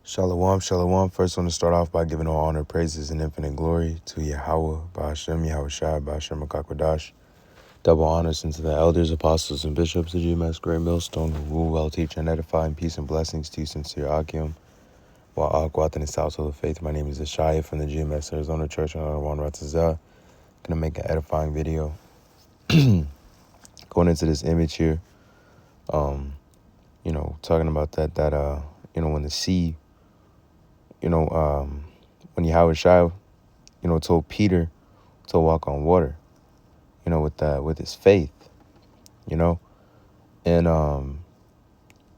Shalom, shalom. First, I want to start off by giving all honor, praises, and infinite glory to Yahweh, Ba'ashem, Yahweh Shai, Ba'ashem, Makakwadash. Double honors into the elders, apostles, and bishops of GMS Great Millstone, who rule, well, teach, and edify, and peace and blessings to you, sincere Akim. Wa'akwat in the household of faith. My name is Ashaya from the GMS Arizona Church on One Ratazah. Gonna make an edifying video. Going into this image here, talking about that when the sea, when Yahweh Shai, told Peter to walk on water, with his faith, and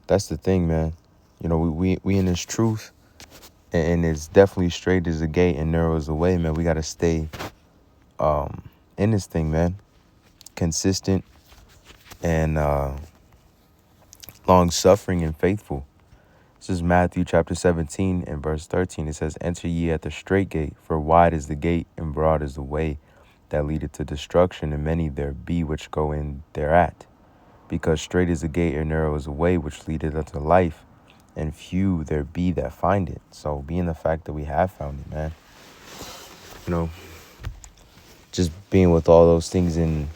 that's the thing, man. We in this truth, and it's definitely straight as a gate and narrow as a way, man. We gotta stay in this thing, man, consistent and long suffering and faithful. This is Matthew chapter 17 and verse 13. It says, "Enter ye at the straight gate, for wide is the gate and broad is the way that leadeth to destruction, and many there be which go in thereat. Because straight is the gate and narrow is the way which leadeth unto life, and few there be that find it." So being the fact that we have found it, man, just being with all those things in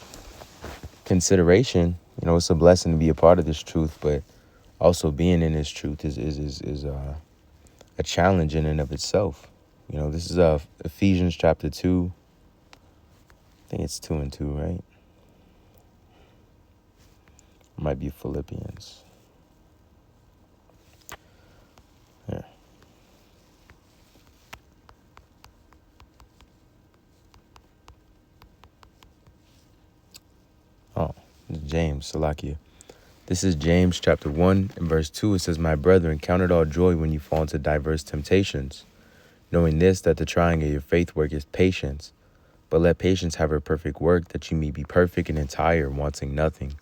consideration, it's a blessing to be a part of this truth, but also being in this truth is a challenge in and of itself. This is Ephesians chapter 2. I think it's 2 and 2, right? It might be Philippians. Yeah. Oh, James, Salakia. This is James chapter 1 and verse 2. It says, "My brethren, count it all joy when you fall into diverse temptations, knowing this, that the trying of your faith worketh patience. But let patience have her perfect work, that you may be perfect and entire, wanting nothing."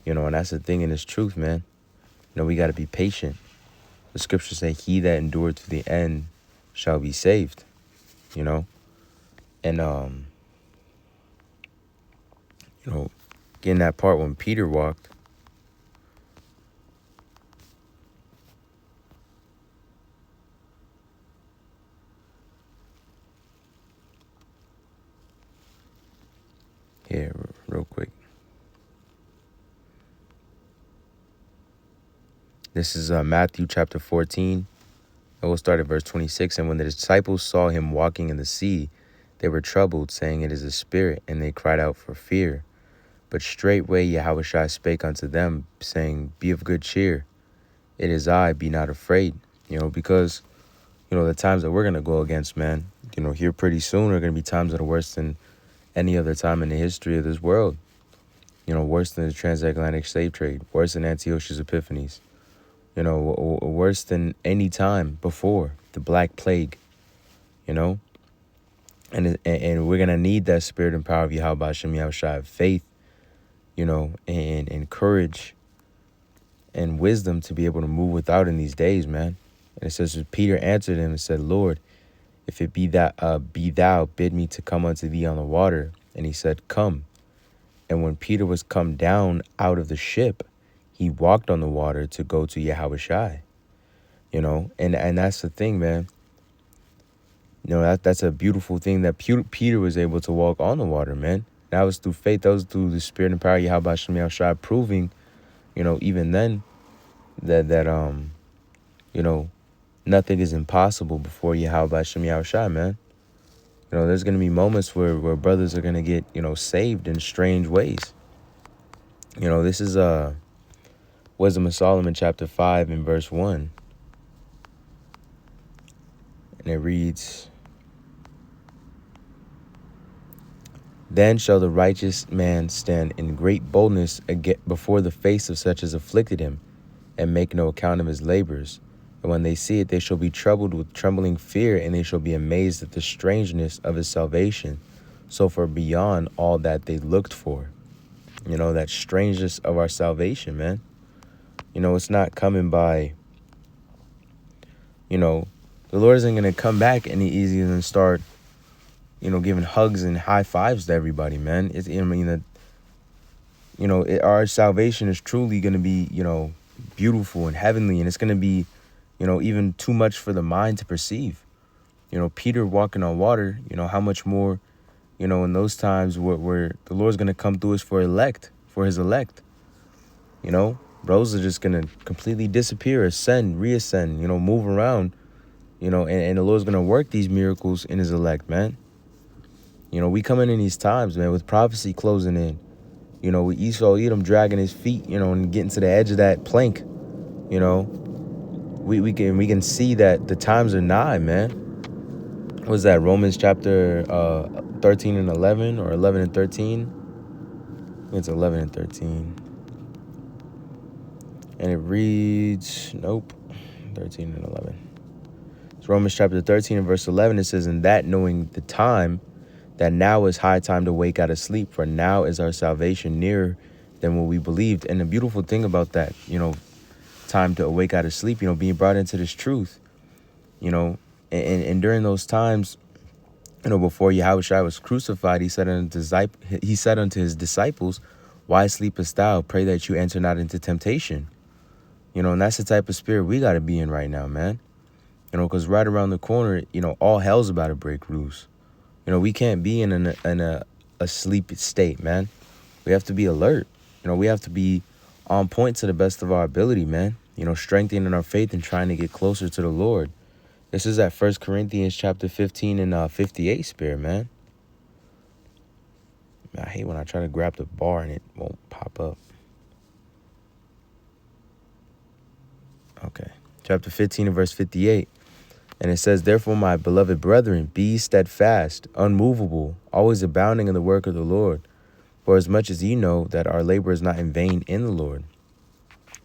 And that's the thing in this truth, man. We got to be patient. The scriptures say, "He that endured to the end shall be saved." And getting that part when Peter walked. Here, real quick. This is Matthew chapter 14. And we'll start at verse 26. "And when the disciples saw him walking in the sea, they were troubled, saying, It is a spirit, and they cried out for fear. But straightway Yahushua spake unto them, saying, Be of good cheer. It is I, be not afraid." Because, the times that we're going to go against, man, here pretty soon are going to be times that are worse than any other time in the history of this world. Worse than the transatlantic slave trade, worse than Antiochus Epiphanes, worse than any time before, the Black Plague, and we're going to need that spirit and power of Yahweh Hashem Yahushua, faith, and courage and wisdom to be able to move without in these days, man. And it says, Peter answered him and said, "Lord, if it be that, be thou, bid me to come unto thee on the water." And he said, "Come." And when Peter was come down out of the ship, he walked on the water to go to Yahweh Shai. And that's the thing, man. That's a beautiful thing that Peter was able to walk on the water, man. That was through faith. That was through the spirit and power of Yahweh Hashem Shai, proving, even then that nothing is impossible before Yahweh Hashem Shai, man. There's going to be moments where brothers are going to get, saved in strange ways. This is Wisdom of Solomon chapter 5 and verse 1. And it reads, "Then shall the righteous man stand in great boldness before the face of such as afflicted him, and make no account of his labors. And when they see it, they shall be troubled with trembling fear, and they shall be amazed at the strangeness of his salvation, so far beyond all that they looked for." That strangeness of our salvation, man. It's not coming by, the Lord isn't going to come back any easier than start, giving hugs and high fives to everybody, man. Our salvation is truly going to be, beautiful and heavenly, and it's going to be, even too much for the mind to perceive. Peter walking on water, how much more, in those times where the Lord's going to come through us for his elect. Bros are just going to completely disappear, ascend, reascend, move around, and the Lord's going to work these miracles in his elect, man. We coming in these times, man, with prophecy closing in, with Esau Edom dragging his feet, and getting to the edge of that plank, we can see that the times are nigh, man. What's that, Romans chapter 13 and 11 or 11 and 13? I think it's 11 and 13. And it reads, 13 and 11. It's Romans chapter 13 and verse 11. It says, "In that knowing the time, that now is high time to wake out of sleep, for now is our salvation nearer than what we believed." And the beautiful thing about that, time to awake out of sleep, being brought into this truth, and during those times, before Yahushua was crucified, he said unto his disciples, "Why sleepest thou? Pray that you enter not into temptation." And that's the type of spirit we got to be in right now, man. Because right around the corner, all hell's about to break loose. We can't be in a sleep state, man. We have to be alert. We have to be on point to the best of our ability, man. Strengthening our faith and trying to get closer to the Lord. This is at 1 Corinthians chapter 15 and 58 spirit, man. I hate when I try to grab the bar and it won't pop up. Okay. Chapter 15 and verse 58. And it says, "Therefore, my beloved brethren, be steadfast, unmovable, always abounding in the work of the Lord. For as much as ye know that our labor is not in vain in the Lord."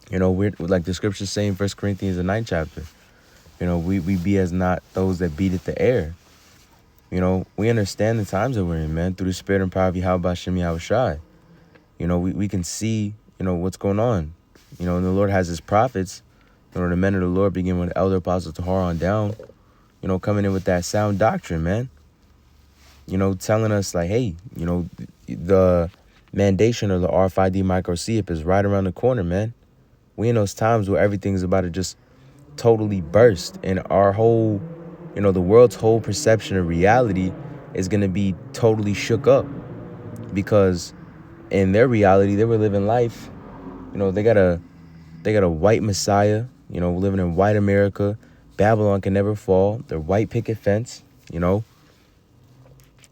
We're like the scriptures say in 1 Corinthians, the 9th chapter. We be as not those that beateth the air. We understand the times that we're in, man, through the spirit and power of Yahweh Hashem Yahushai. We can see, what's going on. And the Lord has his prophets, the men of the Lord, begin with the elder apostle Tahar on down, coming in with that sound doctrine, man. Telling us like, hey, the mandation of the RFID microchip is right around the corner, man. We in those times where everything's about to just totally burst, and our whole, the world's whole perception of reality is going to be totally shook up, because in their reality, they were living life, they got a white Messiah, living in white America. Babylon can never fall. Their white picket fence,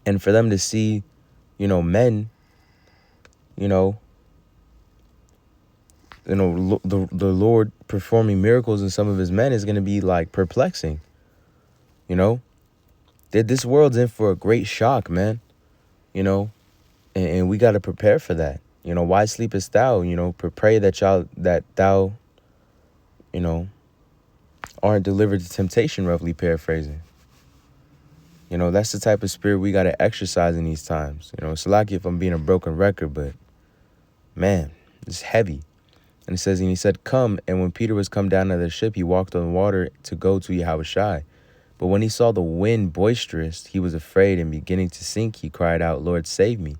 and for them to see, men, the Lord performing miracles in some of his men is going to be like perplexing. This world's in for a great shock, man. And we got to prepare for that. Why sleepest thou? Pray that thou, aren't delivered to temptation, roughly paraphrasing. That's the type of spirit we got to exercise in these times. It's lucky if I'm being a broken record, but man, it's heavy. And it says, and he said, "Come." And when Peter was come down out of the ship, he walked on water to go to Yahushua. But when he saw the wind boisterous, he was afraid, and beginning to sink, he cried out, "Lord, save me."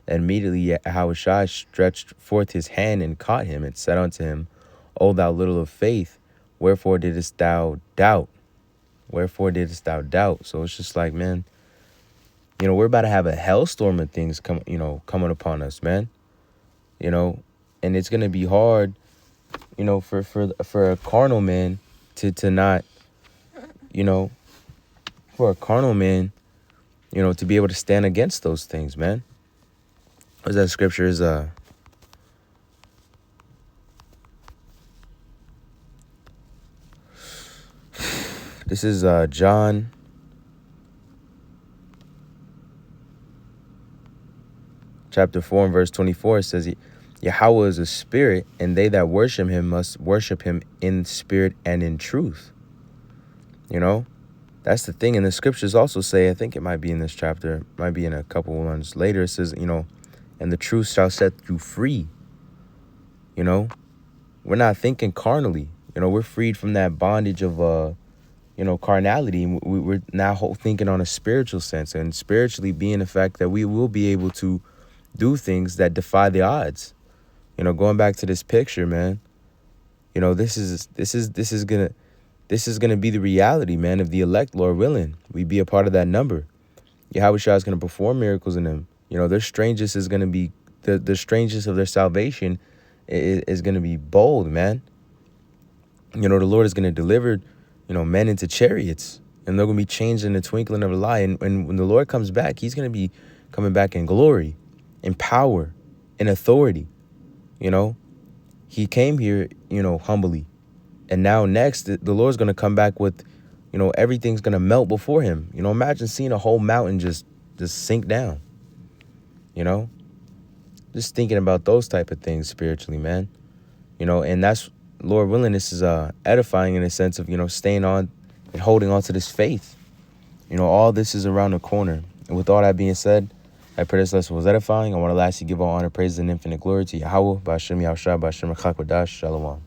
And immediately Yahushua stretched forth his hand and caught him, and said unto him, "O thou little of faith, wherefore didst thou doubt?" Wherefore didst thou doubt? So it's just like, man, we're about to have a hellstorm of things coming upon us, man. And it's gonna be hard, for a carnal man to not, for a carnal man, to be able to stand against those things, man. What's that scripture is this is John chapter 4 and verse 24. It says, "Yahweh is a spirit, and they that worship him must worship him in spirit and in truth." That's the thing. And the scriptures also say, I think it might be in this chapter, might be in a couple ones later, it says, "And the truth shall set you free." We're not thinking carnally. We're freed from that bondage of carnality. We're now thinking on a spiritual sense, and spiritually being the fact that we will be able to do things that defy the odds. Going back to this picture, man, this is this is going to be the reality, man, of the elect, Lord willing. We be a part of that number. Yahweh Shah is going to perform miracles in them. You know, their strangest is going to be, the strangest of their salvation is going to be bold, man. You know, the Lord is going to deliver, you know, men into chariots, and they're going to be changed in the twinkling of an eye. And when the Lord comes back, he's going to be coming back in glory, in power, in authority. You know, he came here, you know, humbly. And now next, the Lord's going to come back with, you know, everything's going to melt before him. You know, imagine seeing a whole mountain just sink down, you know, just thinking about those type of things spiritually, man. You know, and that's, Lord willing, this is edifying in a sense of, you know, staying on and holding on to this faith. You know, all this is around the corner. And with all that being said, I pray this lesson was edifying. I want to lastly give all honor, praise, and infinite glory to Yahweh, Ba'ashem Yahushua, Ba'ashem Chak Wadash, Shalom.